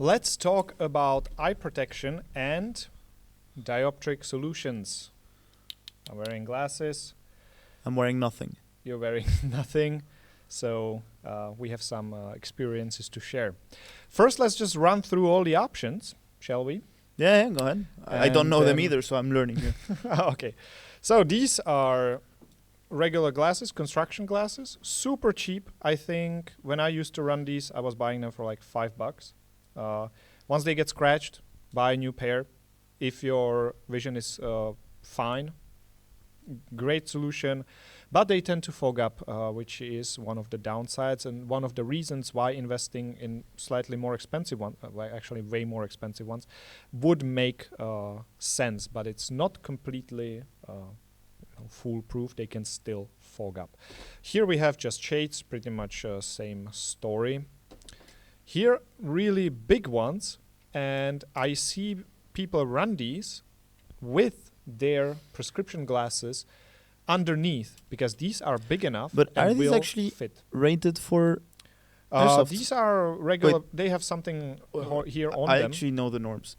Let's talk about eye protection and dioptric solutions. I'm wearing glasses. I'm wearing nothing. You're wearing nothing. So we have some experiences to share. First, let's just run through all the options, shall we? Yeah, go ahead. I don't know them either, so I'm learning here. Okay. So these are regular glasses, construction glasses, super cheap. I think when I used to run these, I was buying them for like $5. Once they get scratched, buy a new pair. If your vision is fine, great solution, but they tend to fog up, which is one of the downsides and one of the reasons why investing in slightly more expensive ones, actually way more expensive ones, would make sense, but it's not completely foolproof. They can still fog up. Here we have just shades, pretty much same story. Here, really big ones, and I see people run these with their prescription glasses underneath, because these are big enough. But and are these will actually fit. rated for Airsoft? These are regular. They have something here on I them. actually know the norms.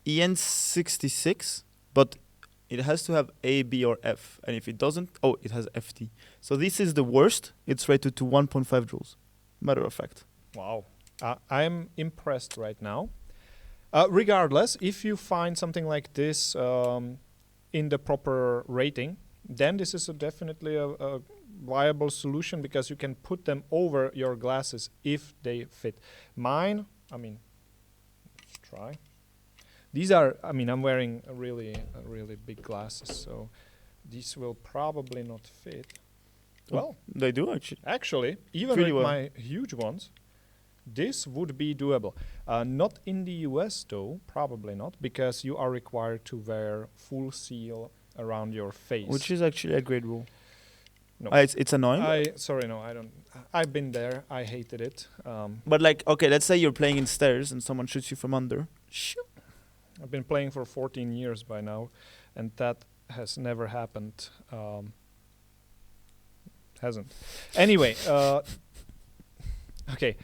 EN 66, but it has to have A, B, or F. And if it doesn't, it has FT. So this is the worst. It's rated to 1.5 joules. Matter of fact. Wow. I'm impressed right now. Regardless, if you find something like this in the proper rating, then this is definitely a viable solution, because you can put them over your glasses if they fit. Mine, let's try. These are, I'm wearing really big glasses, so these will probably not fit. Well, they do actually. Actually, even Pretty with well. my huge ones, this would be doable. Not in the US though, probably not, because you are required to wear full seal around your face. Which is actually a great rule. No. It's annoying. I don't. I've been there. I hated it. But okay, let's say you're playing in stairs and someone shoots you from under. Shoot. I've been playing for 14 years by now, and that has never happened. Hasn't. Anyway, okay.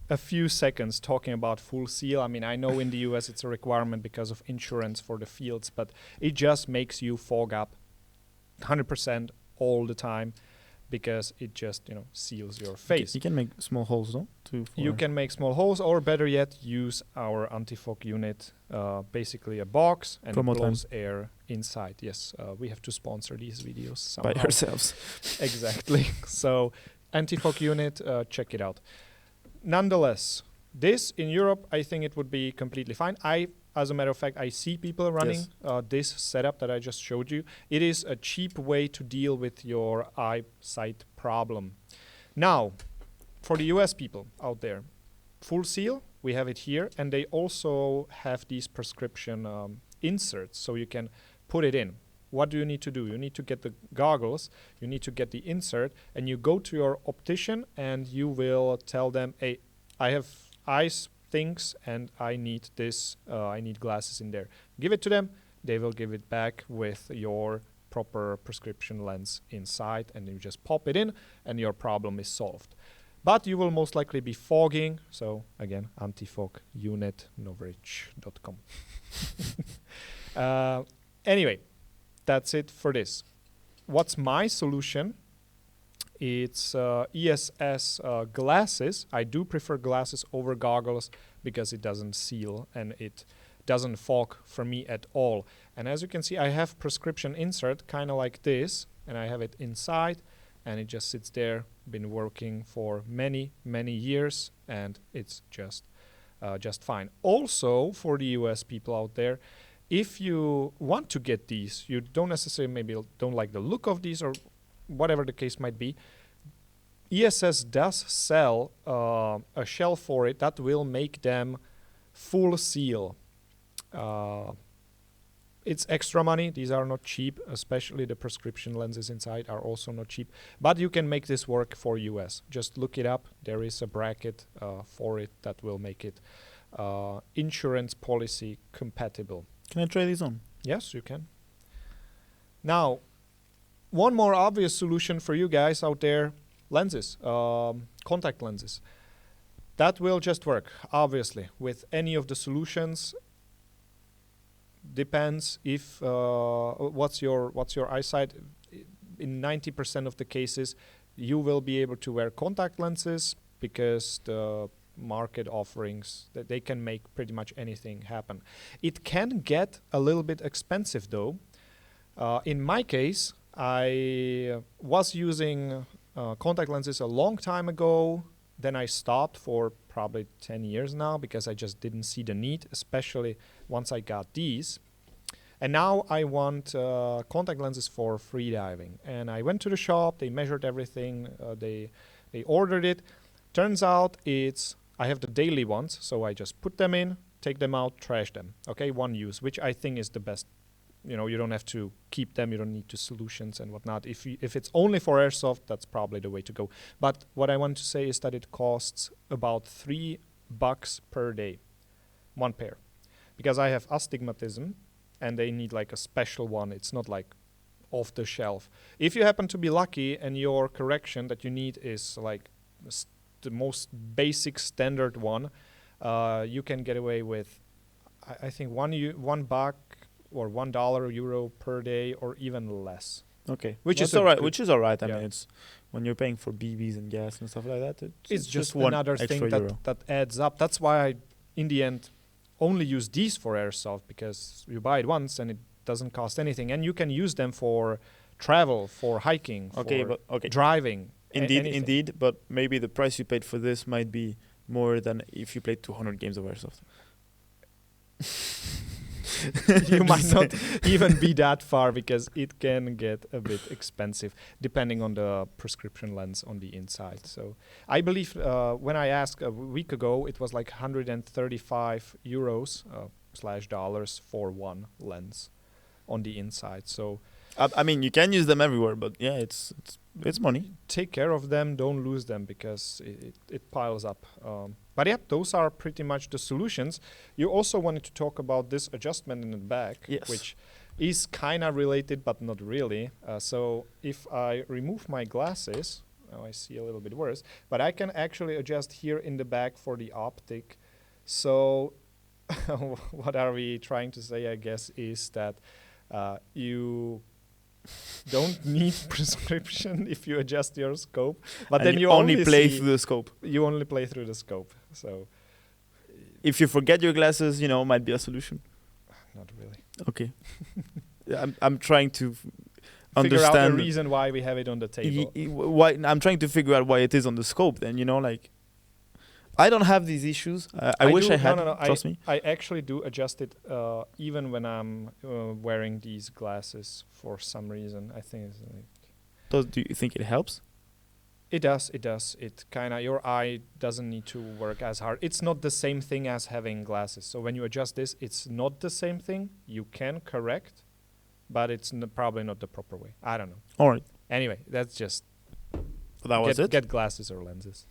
A few seconds talking about full seal. I know in the US it's a requirement because of insurance for the fields, but it just makes you fog up 100% all the time, because it just seals your face. You can make small holes, no? You can make small holes, or better yet, use our anti-fog unit, basically a box, and it blows air inside. Yes, we have to sponsor these videos somehow. By ourselves. Exactly. So anti-fog unit, check it out. Nonetheless, this in Europe, I think it would be completely fine. As a matter of fact, I see people running this setup that I just showed you. It is a cheap way to deal with your eyesight problem. Now, for the US people out there, full seal, we have it here, and they also have these prescription inserts, so you can put it in. What do you need to do? You need to get the goggles, you need to get the insert, and you go to your optician and you will tell them, hey, I have eyes things and I need this, I need glasses in there. Give it to them, they will give it back with your proper prescription lens inside, and you just pop it in and your problem is solved. But you will most likely be fogging, so again, anti-fog unit, NOVRITSCH.com. Anyway, that's it for this. What's my solution? It's ESS glasses. I do prefer glasses over goggles because it doesn't seal and it doesn't fog for me at all. And as you can see, I have prescription insert kind of like this, and I have it inside, and it just sits there. Been working for many years, and it's just fine. Also, for the US people out there, if you want to get these, you don't necessarily maybe don't like the look of these or whatever the case might be, ESS does sell a shell for it that will make them full seal. It's extra money. These are not cheap, especially the prescription lenses inside are also not cheap. But you can make this work for US. Just look it up. There is a bracket for it that will make it insurance policy compatible. Can I try these on? Yes, you can. Now, one more obvious solution for you guys out there, lenses, contact lenses. That will just work, obviously, with any of the solutions. Depends if what's your eyesight. In 90% of the cases, you will be able to wear contact lenses because the market offerings that they can make pretty much anything happen. It can get a little bit expensive though. In my case, I was using contact lenses a long time ago. Then I stopped for probably 10 years now because I just didn't see the need, especially once I got these. And now I want contact lenses for freediving. And I went to the shop, they measured everything, they ordered it. Turns out I have the daily ones, so I just put them in, take them out, trash them. Okay, one use, which I think is the best. You know, you don't have to keep them, you don't need to solutions and whatnot. If it's only for airsoft, that's probably the way to go. But what I want to say is that it costs about $3 per day, one pair. Because I have astigmatism, and they need like a special one. It's not like off the shelf. If you happen to be lucky and your correction that you need is like the most basic standard one, you can get away with, I think $1 or $1 euro per day or even less. Okay, which is all right. Which is all right. I mean, it's when you're paying for BBs and gas and stuff like that. It's just another thing that adds up. That's why I, in the end, only use these for airsoft, because you buy it once and it doesn't cost anything, and you can use them for travel, for hiking, for driving. Indeed, but maybe the price you paid for this might be more than if you played 200 games of airsoft. You might not even be that far, because it can get a bit expensive depending on the prescription lens on the inside. So I believe when I asked a week ago, it was like 135 euros / dollars for one lens on the inside. So I mean, you can use them everywhere, but yeah, it's money. Take care of them, don't lose them, because it piles up. But yeah, those are pretty much the solutions. You also wanted to talk about this adjustment in the back, which is kind of related, but not really. So if I remove my glasses, I see a little bit worse, but I can actually adjust here in the back for the optic. So what are we trying to say, I guess, is that you don't need prescription if you adjust your scope, but and then you only play through the scope. You only play through the scope. So if you forget your glasses, might be a solution. Not really. Okay. I'm trying to understand figure out the reason why we have it on the table. Why I'm trying to figure out why it is on the scope. Then I don't have these issues. I wish I had. No, trust me. I actually do adjust it even when I'm wearing these glasses for some reason. I think it's like. Do you think it helps? It does. It kind of, your eye doesn't need to work as hard. It's not the same thing as having glasses. So when you adjust this, it's not the same thing. You can correct, but it's probably not the proper way. I don't know. All right. Anyway, that's just. That was it. Get glasses or lenses.